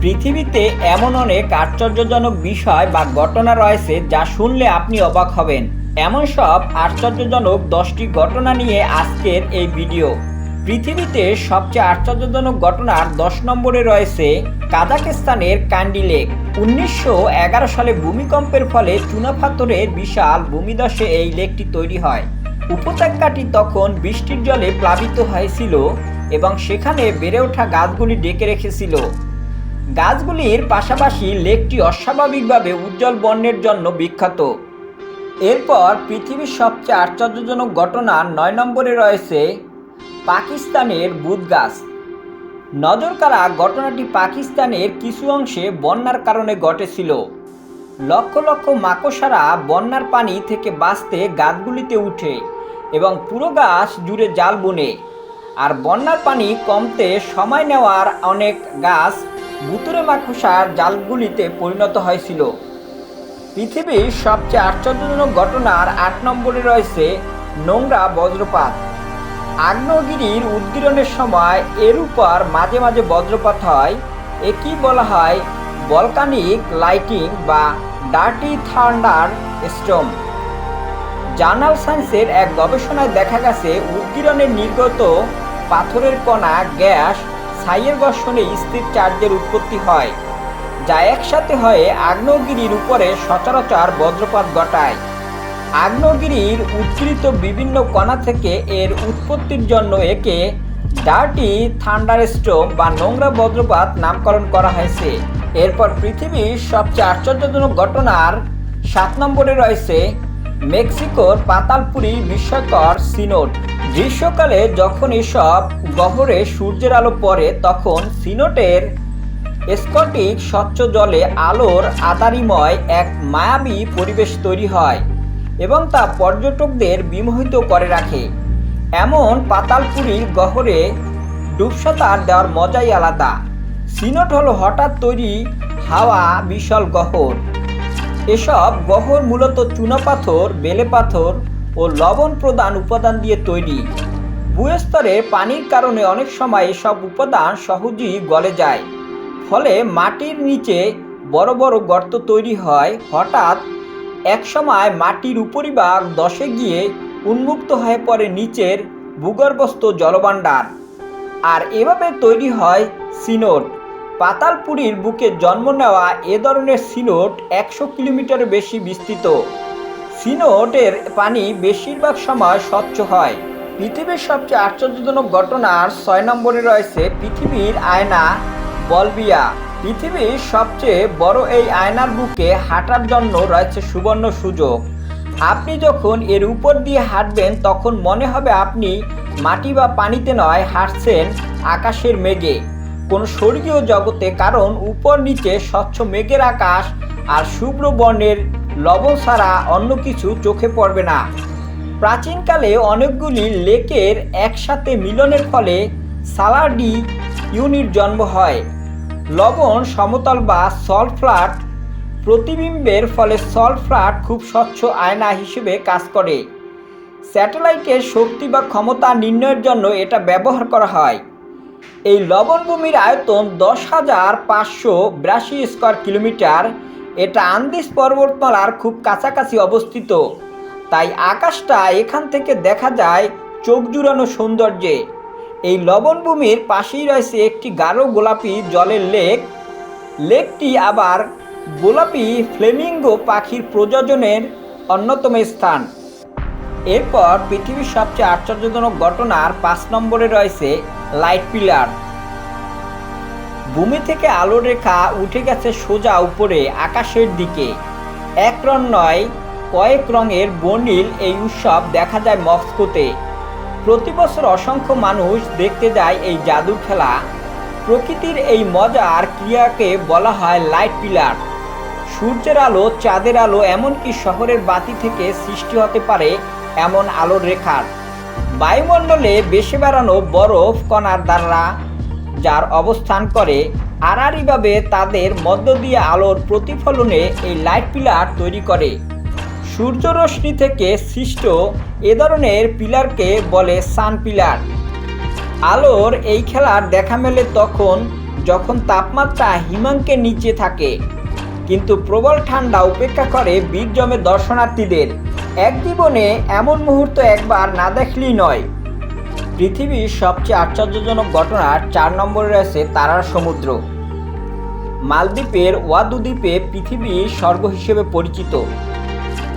পৃথিবীতে এমন অনেক আশ্চর্যজনক বিষয় বা ঘটনা রয়েছে যা শুনলে আপনি অবাক হবেন। এমন সব আশ্চর্যজনক 10টি ঘটনা নিয়ে আজকের এই ভিডিও। পৃথিবীতে সবচেয়ে আশ্চর্যজনক ঘটনার 10 নম্বরে রয়েছে কাজাখস্তানের কান্ডি লেক। 1911 সালে ভূমিকম্পের ফলে চুনাপাথরের বিশাল ভূমিধসে এই লেকটি তৈরি হয়। উপত্যকাটি তখন বৃষ্টির জলে প্লাবিত হয়েছিল এবং সেখানে বেড়ে ওঠা গাছগুলি ডেকে রেখেছিল। গাছগুলির পাশাপাশি লেকটি অস্বাভাবিকভাবে উজ্জ্বল বর্ণের জন্য বিখ্যাত। এরপর পৃথিবীর সবচেয়ে আশ্চর্যজনক ঘটনা 9 নম্বরে রয়েছে পাকিস্তানের বুদ গাছ। নজরকাড়া ঘটনাটি পাকিস্তানের কিছু অংশে বন্যার কারণে ঘটেছিল। লক্ষ লক্ষ মাকড়সারা বন্যার পানি থেকে বাঁচতে গাছগুলিতে উঠে এবং পুরো গাছ জুড়ে জাল বুনে। আর বন্যার পানি কমতে সময় নেওয়ার অনেক গাছ ভুতুড়ে মাকড়সার জালগুলিতে পরিণত হয়েছিল। পৃথিবীর সবচেয়ে আশ্চর্যজনক ঘটনার 8 নম্বরে রয়েছে নোংরা বজ্রপাত। আগ্নেয়গিরির উদ্গীরণের সময় এর উপর মাঝে মাঝে বজ্রপাত হয়। একেই বলা হয় ভলকানিক লাইটিং বা ডার্টি থান্ডার স্টর্ম। জার্নাল সায়েন্সের এক গবেষণায় দেখা গেছে উদ্গীরণের নির্গত পাথরের কণা গ্যাস ছাইয়ের ঘর্ষণে স্থির চার্জের উৎপত্তি হয়, যা একসাথে হয়ে আগ্নেয়গিরির উপরে সচরাচর বজ্রপাত ঘটায়। আগ্নেয়গিরির উৎকৃত বিভিন্ন কণা থেকে এর উৎপত্তির জন্য একে ডার্টি থান্ডারস্টর্ম বা নোংরা বজ্রপাত নামকরণ করা হয়েছে। এরপর পৃথিবীর সবচেয়ে আশ্চর্যজনক ঘটনার 7 নম্বরে রয়েছে মেক্সিকোর পাতালপুরী বিস্ময়কর সিনোড। গ্রীষ্মকালে যখন এসব গহ্বরে সূর্যের আলো পড়ে তখন সিনোটের স্ফটিক স্বচ্ছ জলে আলোর আদারিময় এক মায়াবী পরিবেশ তৈরি হয় এবং তা পর্যটকদের বিমোহিত করে রাখে। এমন পাতালপুরীর গহ্বরে ডুবসাঁতার দেওয়ার মজাই আলাদা। সিনোট হলো হঠাৎ তৈরি হাওয়া বিশাল গহ্বর। এসব গহ্বর মূলত চুনাপাথর, বেলে পাথর ও লবণ প্রধান উপাদান দিয়ে তৈরি। ভূস্তরে পানির কারণে অনেক সময় এসব উপাদান সহজেই গলে যায়, ফলে মাটির নিচে বড় বড় গর্ত তৈরি হয়। হঠাৎ একসময় মাটির উপরিভাগ ধসে গিয়ে উন্মুক্ত হয়ে পড়ে নিচের ভূগর্ভস্থ জলভাণ্ডার, আর এভাবে তৈরি হয় সিনোট। পাতালপুরীর বুকে জন্ম নেওয়া এ ধরনের সিনোট 100 কিলোমিটারের বেশি বিস্তৃত। সিনোটের পানি বেশিরভাগ সময় স্বচ্ছ হয়। পৃথিবীর সবচেয়ে আশ্চর্যজনক ঘটনার 6 নম্বরে রয়েছে পৃথিবীর আয়না বলবিয়া। পৃথিবীর সবচেয়ে বড় এই আয়নার বুকে হাঁটার জন্য রয়েছে সুবর্ণ সুযোগ। আপনি যখন এর উপর দিয়ে হাঁটবেন তখন মনে হবে আপনি মাটি বা পানিতে নয়, হাঁটছেন আকাশের মেঘে, কোনো স্বর্গীয় জগতে। কারণ উপর নিচে স্বচ্ছ মেঘের আকাশ আর শুভ্র বর্ণের লবণ ছাড়া অন্য কিছু চোখে পড়বে না। প্রাচীনকালে অনেকগুলি লেকের একসাথে মিলনের ফলে সালাডি ইউনিট জন্ম হয়। লবণ সমতল বা সল্ট ফ্ল্যাট প্রতিবিম্বের ফলে সল্ট ফ্ল্যাট খুব স্বচ্ছ আয়না হিসেবে কাজ করে। স্যাটেলাইটের শক্তি বা ক্ষমতা নির্ণয়ের জন্য এটা ব্যবহার করা হয়। এই লবণভূমির আয়তন 10,582 স্কয়ার কিলোমিটার। এটা আন্দিজ পর্বতমালার খুব কাছাকাছি অবস্থিত, তাই আকাশটা এখান থেকে দেখা যায় চোখ জুড়ানো সৌন্দর্যে। এই লবণভূমির পাশেই রয়েছে একটি গাঢ় গোলাপি জলের লেক। লেকটি আবার গোলাপি ফ্লেমিঙ্গো পাখির প্রজননের অন্যতম স্থান। এরপর পৃথিবীর সবচেয়ে আশ্চর্যজনক ঘটনার 5 নম্বরে রয়েছে লাইট পিলার। ভূমি থেকে আলোর রেখা উঠে গেছে সোজা উপরে আকাশের দিকে। এক রং নয়, কয়েক রঙের বর্ণিল এই উৎসব দেখা যায় মস্কোতে। প্রতি বছর অসংখ্য মানুষ দেখতে যায় এই জাদুর খেলা। প্রকৃতির এই মজার ক্রিয়াকে বলা হয় লাইট পিলার। সূর্যের আলো, চাঁদের আলো, এমনকি শহরের বাতি থেকে সৃষ্টি হতে পারে এমন আলোর রেখার। বায়ুমণ্ডলে বেশি বেড়ানো বরফ কণার দ্বারা যার অবস্থান করে আড়াআড়িভাবে তাদের মধ্য দিয়ে আলোর প্রতিফলনে এই লাইট পিলার তৈরি করে। সূর্যরশ্মি থেকে সৃষ্ট এ ধরনের পিলারকে বলে সান পিলার। আলোর এই খেলার দেখা মেলে তখন যখন তাপমাত্রা হিমাঙ্কের নিচে থাকে, কিন্তু প্রবল ঠান্ডা উপেক্ষা করে ভিড় জমে দর্শনার্থীদের। এক জীবনে এমন মুহূর্ত একবার না দেখলেই নয়। পৃথিবীর সবচেয়ে আশ্চর্যজনক ঘটনার 4 নম্বরে রয়েছে তারার সমুদ্র। মালদ্বীপের ওয়াদু দ্বীপে পৃথিবীর স্বর্গ হিসেবে পরিচিত।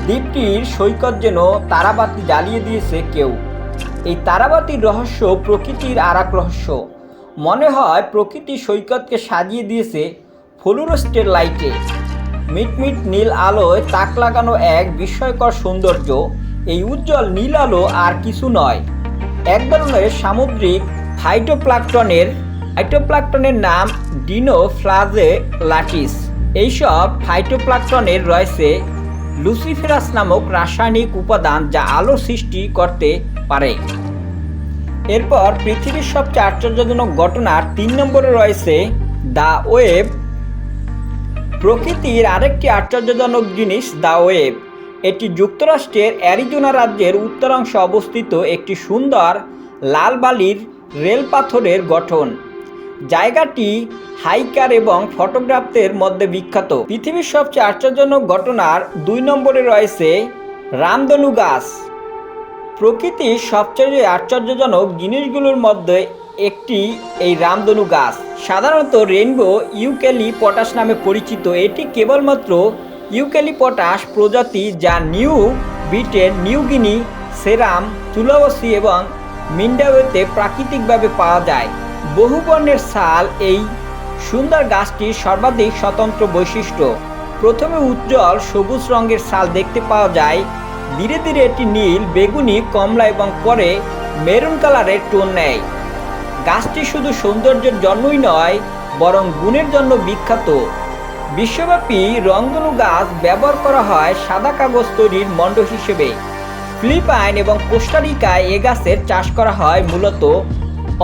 দ্বীপটির সৈকত যেন তারাবাতি জ্বালিয়ে দিয়েছে কেউ। এই তারাবাতির রহস্য প্রকৃতির আর এক রহস্য। মনে হয় প্রকৃতি সৈকতকে সাজিয়ে দিয়েছে ফ্লুরোসেন্ট লাইটে। মিটমিট নীল আলোয় তাক লাগানো এক বিস্ময়কর সৌন্দর্য। এই উজ্জ্বল নীল আলো আর কিছু নয়, এক ধরনের সামুদ্রিক ফাইটোপ্লাঙ্কটনের নাম ডিনোফ্লাজেলাটিস। এইসব ফাইটোপ্লাঙ্কটনের রয়েছে লুসিফেরাস নামক রাসায়নিক উপাদান যা আলো সৃষ্টি করতে পারে। এরপর পৃথিবীর সবচেয়ে আশ্চর্যজনক ঘটনার 3 নম্বরে রয়েছে দ্য ওয়েব। প্রকৃতির আরেকটি আশ্চর্যজনক জিনিস দ্য ওয়েব। এটি যুক্তরাষ্ট্রের অ্যারিজোনা রাজ্যের উত্তরাংশে অবস্থিত একটি সুন্দর লাল বালির রেল পাথরের গঠন। জায়গাটি হাইকার এবং ফটোগ্রাফদের মধ্যে বিখ্যাত। পৃথিবীর সবচেয়ে আশ্চর্যজনক ঘটনার 2 নম্বরে রয়েছে রামধনু গাছ। প্রকৃতির সবচেয়ে আশ্চর্যজনক জিনিসগুলোর মধ্যে একটি এই রামধনু গাছ। সাধারণত রেইনবো ইউক্যালিপটাস নামে পরিচিত। এটি কেবলমাত্র ইউক্যালিপটাস প্রজাতি যা নিউ ব্রিটেন, নিউ গিনি, সেরাম, সুলাওসি এবং মিন্ডাওয়েতে প্রাকৃতিকভাবে পাওয়া যায়। বহু বর্ণের ছাল এই সুন্দর গাছটির সর্বাধিক স্বতন্ত্র বৈশিষ্ট্য। প্রথমে উজ্জ্বল সবুজ রঙের ছাল দেখতে পাওয়া যায়, ধীরে ধীরে এটি নীল, বেগুনি, কমলা এবং পরে মেরুন কালারের টোন নেয়। গাছটি শুধু সৌন্দর্যের জন্যই নয়, বরং গুণের জন্য বিখ্যাত। বিশ্বব্যাপী রংধনু গাছ ব্যবহার করা হয় সাদা কাগজ তৈরির মণ্ড হিসেবে। ফিলিপাইন এবং কোস্টারিকায় এ গাছের চাষ করা হয় মূলত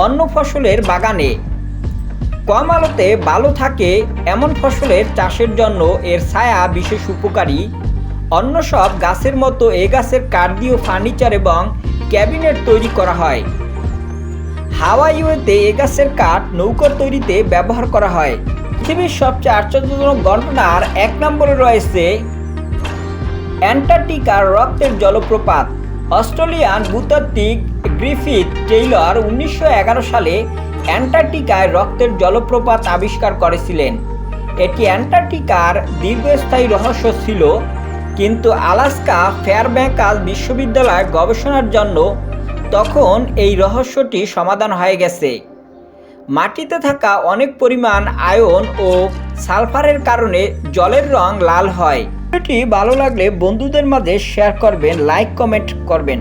অন্য ফসলের বাগানে। কম আলোতে ভালো থাকে এমন ফসলের চাষের জন্য এর ছায়া বিশেষ উপকারী। অন্য সব গাছের মতো এ গাছের কাঠ দিয়ে ফার্নিচার এবং ক্যাবিনেট তৈরি করা হয়। হাওয়াইতে এ গাছের কাঠ নৌকা তৈরিতে ব্যবহার করা হয়। পৃথিবীর সবচেয়ে আশ্চর্যজনক ঘটনার 1 নম্বরে রয়েছে অ্যান্টার্কটিকার রক্তের জলপ্রপাত। অস্ট্রেলিয়ান ভূতাত্ত্বিক গ্রিফিথ টেইলর 1911 সালে অ্যান্টার্কটিকায় রক্তের জলপ্রপাত আবিষ্কার করেছিলেন। এটি অ্যান্টার্কটিকার দীর্ঘস্থায়ী রহস্য ছিল, কিন্তু আলাস্কা ফেয়ারব্যাঙ্কস বিশ্ববিদ্যালয়ের গবেষণার জন্য তখন এই রহস্যটি সমাধান হয়ে গেছে। মাটিতে থাকা অনেক পরিমাণ আয়ন ও সালফারের কারণে জলের রং লাল হয়। ভিডিওটি ভালো লাগলে বন্ধুদের মাঝে শেয়ার করবেন, লাইক কমেন্ট করবেন।